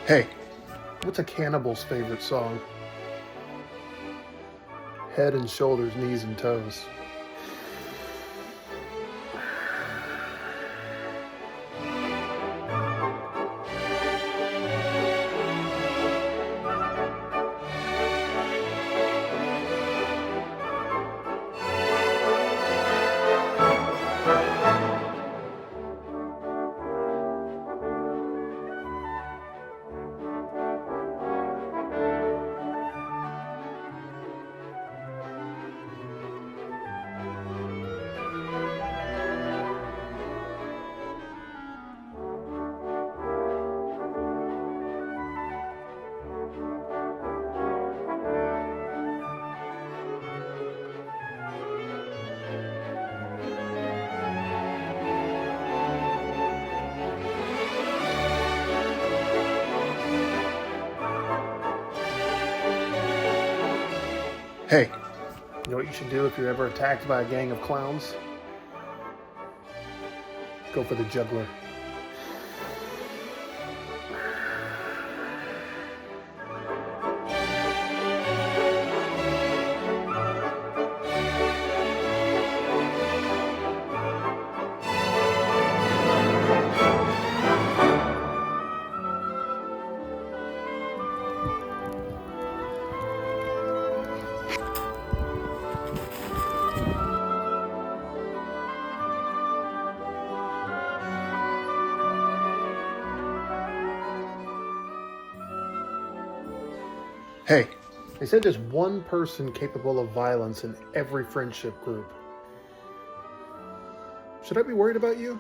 Hey, what's a cannibal's favorite song? Head and shoulders, knees and toes. Hey, you know what you should do if you're ever attacked by a gang of clowns? Go for the juggler. Hey, they said there's one person capable of violence in every friendship group. Should I be worried about you?